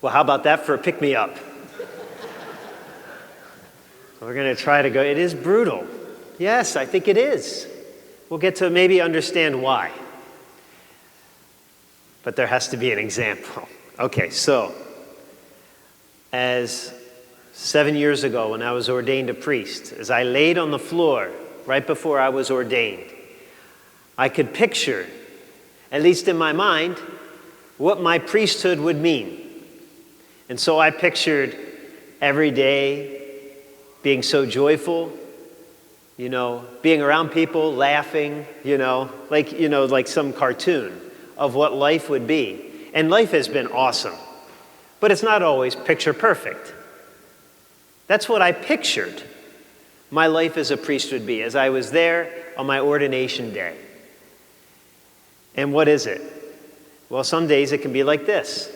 Well, how about that for a pick-me-up? We're going to try to go. It is brutal. Yes, I think it is. We'll get to maybe understand why. But there has to be an example. Okay, so as 7 years ago when I was ordained a priest, as I laid on the floor right before I was ordained, I could picture, at least in my mind, what my priesthood would mean. And so I pictured every day being so joyful, being around people, laughing, like some cartoon of what life would be. And life has been awesome, but it's not always picture perfect. That's what I pictured my life as a priest would be as I was there on my ordination day. And what is it? Well, some days it can be like this.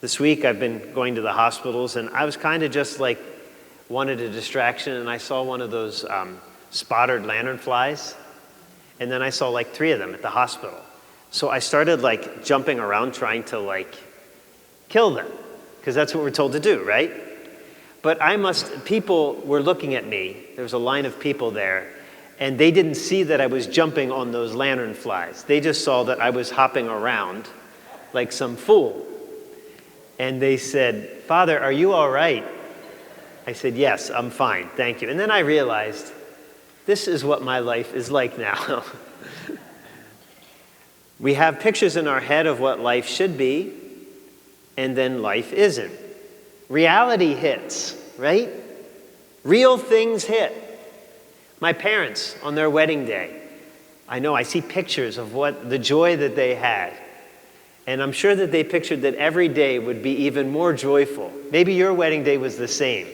This week I've been going to the hospitals, and I was kind of just like wanted a distraction, and I saw one of those spotted lanternflies, and then I saw like 3 of them at the hospital. So I started like jumping around trying to like kill them, because that's what we're told to do, right? But people were looking at me. There was a line of people there, and they didn't see that I was jumping on those lanternflies. They just saw that I was hopping around like some fool. And they said, "Father, are you all right?" I said, "Yes, I'm fine, thank you." And then I realized, this is what my life is like now. We have pictures in our head of what life should be, and then life isn't. Reality hits, right? Real things hit. My parents, on their wedding day, I see pictures of the joy that they had. And I'm sure that they pictured that every day would be even more joyful. Maybe your wedding day was the same.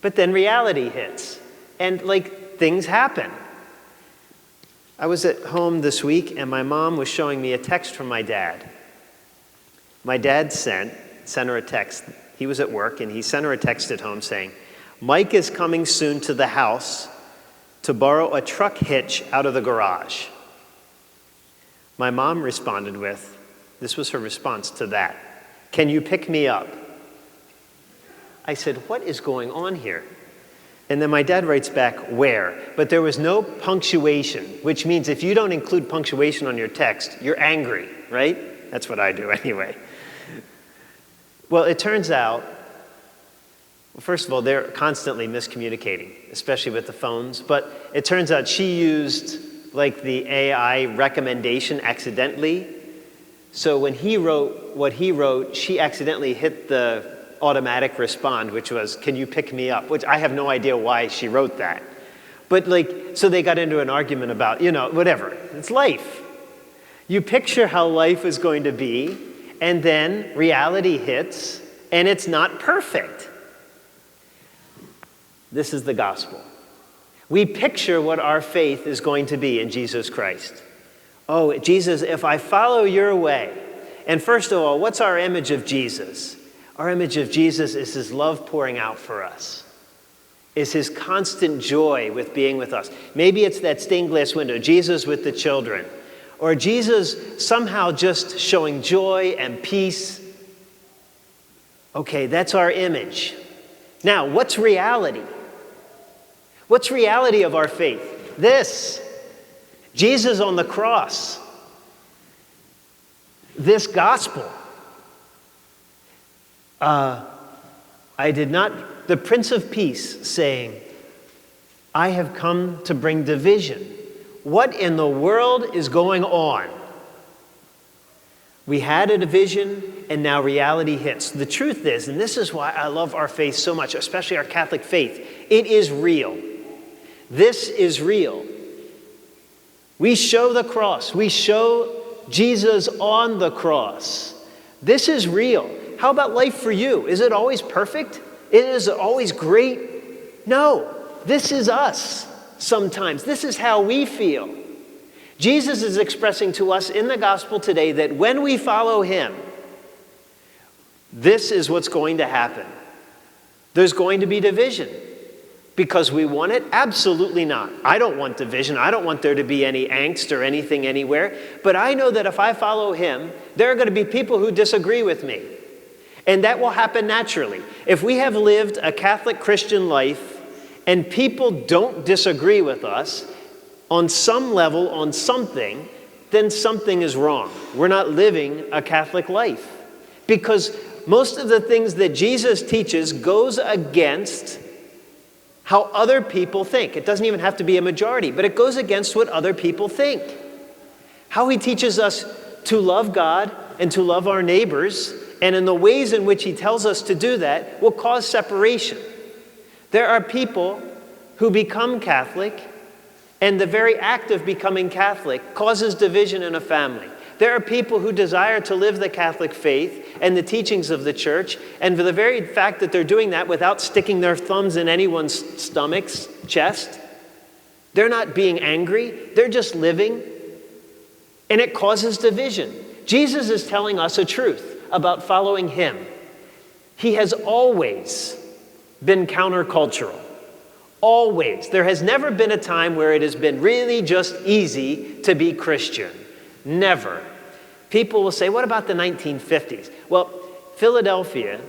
But then reality hits, and things happen. I was at home this week, and my mom was showing me a text from my dad. My dad sent her a text. He was at work, and he sent her a text at home saying, "Mike is coming soon to the house to borrow a truck hitch out of the garage." My mom responded with, this was her response to that, "Can you pick me up?" I said, "What is going on here?" And then my dad writes back, "Where?" But there was no punctuation, which means if you don't include punctuation on your text, you're angry, right? That's what I do anyway. Well, it turns out, first of all, they're constantly miscommunicating, especially with the phones. But it turns out she used the AI recommendation accidentally. So when he wrote what he wrote, she accidentally hit the automatic respond, which was, "Can you pick me up?" Which I have no idea why she wrote that. But so they got into an argument about, whatever. It's life. You picture how life is going to be, and then reality hits, and it's not perfect. This is the gospel. We picture what our faith is going to be in Jesus Christ. Oh, Jesus, if I follow your way. And first of all, what's our image of Jesus? Our image of Jesus is his love pouring out for us, is his constant joy with being with us. Maybe it's that stained glass window, Jesus with the children, or Jesus somehow just showing joy and peace. Okay, that's our image. Now, what's reality? What's reality of our faith? This, Jesus on the cross, this gospel. The Prince of Peace saying, "I have come to bring division." What in the world is going on? We had a division, and now reality hits. The truth is, and this is why I love our faith so much, especially our Catholic faith, it is real. This is real. We show the cross. We show Jesus on the cross. This is real. How about life for you? Is it always perfect? Is it always great? No. This is us sometimes. This is how we feel. Jesus is expressing to us in the gospel today that when we follow him, this is what's going to happen. There's going to be division. Because we want it? Absolutely not. I don't want division. I don't want there to be any angst or anything anywhere. But I know that if I follow him, there are going to be people who disagree with me. And that will happen naturally. If we have lived a Catholic Christian life and people don't disagree with us on some level, on something, then something is wrong. We're not living a Catholic life. Because most of the things that Jesus teaches goes against how other people think. It doesn't even have to be a majority, but it goes against what other people think. How he teaches us to love God and to love our neighbors, and in the ways in which he tells us to do that, will cause separation. There are people who become Catholic, and the very act of becoming Catholic causes division in a family. There are people who desire to live the Catholic faith and the teachings of the church, and for the very fact that they're doing that without sticking their thumbs in anyone's stomach's chest, they're not being angry, they're just living, and it causes division. Jesus is telling us a truth about following him. He has always been countercultural. Always. There has never been a time where it has been really just easy to be Christian. Never. People will say, what about the 1950s? Well, Philadelphia,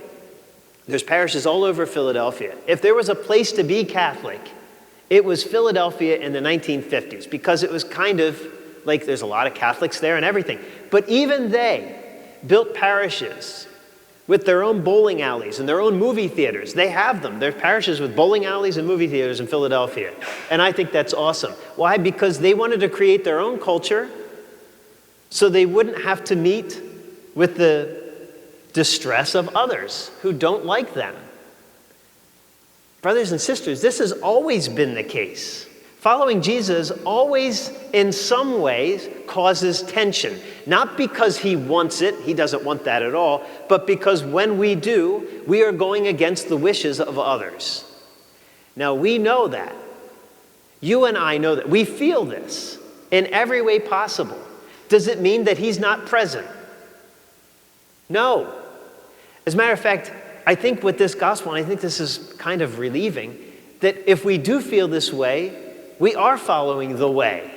there's parishes all over Philadelphia. If there was a place to be Catholic, it was Philadelphia in the 1950s, because it was kind of like there's a lot of Catholics there and everything. But even they built parishes with their own bowling alleys and their own movie theaters. They have them. There's parishes with bowling alleys and movie theaters in Philadelphia. And I think that's awesome. Why? Because they wanted to create their own culture so they wouldn't have to meet with the distress of others who don't like them. Brothers and sisters, this has always been the case. Following Jesus always, in some ways, causes tension. Not because he wants it, he doesn't want that at all, but because when we do, we are going against the wishes of others. Now, we know that. You and I know that. We feel this in every way possible. Does it mean that he's not present? No. As a matter of fact, I think with this gospel, and I think this is kind of relieving, that if we do feel this way, we are following the way.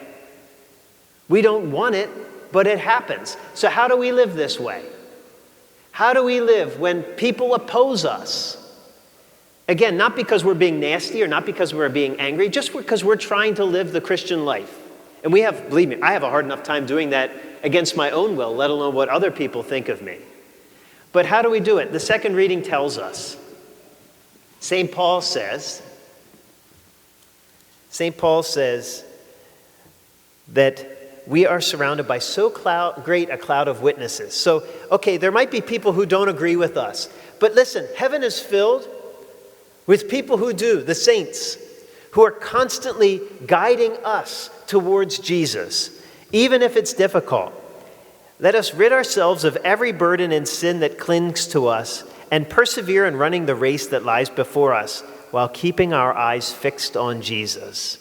We don't want it, but it happens. So how do we live this way? How do we live when people oppose us? Again, not because we're being nasty or not because we're being angry, just because we're trying to live the Christian life. And we have, believe me, I have a hard enough time doing that against my own will, let alone what other people think of me. But how do we do it? The second reading tells us. St. Paul says that we are surrounded by so great a cloud of witnesses. So, okay, there might be people who don't agree with us. But listen, heaven is filled with people who do, the saints, who are constantly guiding us towards Jesus, even if it's difficult. Let us rid ourselves of every burden and sin that clings to us and persevere in running the race that lies before us while keeping our eyes fixed on Jesus.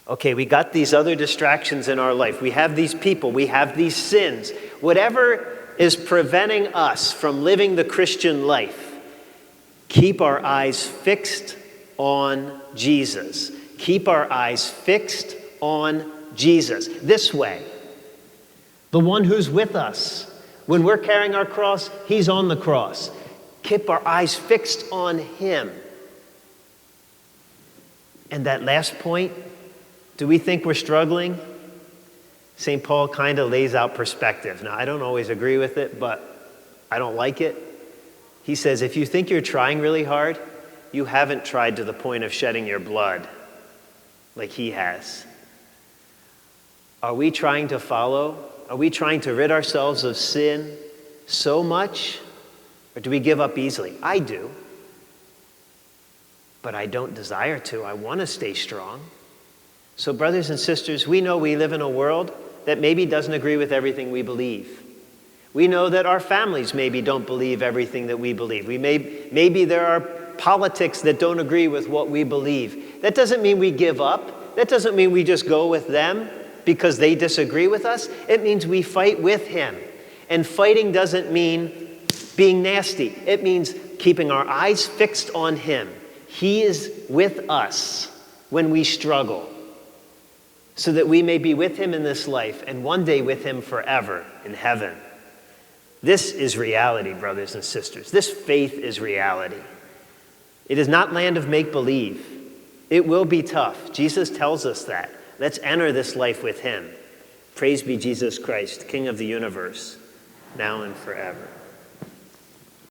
Okay, we got these other distractions in our life. We have these people. We have these sins. Whatever is preventing us from living the Christian life, keep our eyes fixed on Jesus. Keep our eyes fixed on Jesus. This way. The one who's with us. When we're carrying our cross, he's on the cross. Keep our eyes fixed on him. And that last point, do we think we're struggling? St. Paul kind of lays out perspective. Now, I don't always agree with it, but I don't like it. He says, if you think you're trying really hard, you haven't tried to the point of shedding your blood like he has. Are we trying to follow? Are we trying to rid ourselves of sin so much? Or do we give up easily? I do. But I don't desire to. I want to stay strong. So brothers and sisters, we know we live in a world that maybe doesn't agree with everything we believe. We know that our families maybe don't believe everything that we believe. Maybe there are politics that don't agree with what we believe. That doesn't mean we give up. That doesn't mean we just go with them because they disagree with us. It means we fight with him. And fighting doesn't mean being nasty. It means keeping our eyes fixed on him. He is with us when we struggle, so that we may be with him in this life and one day with him forever in heaven. This is reality, brothers and sisters. This faith is reality. It is not land of make-believe. It will be tough. Jesus tells us that. Let's enter this life with him. Praise be Jesus Christ, King of the universe, now and forever.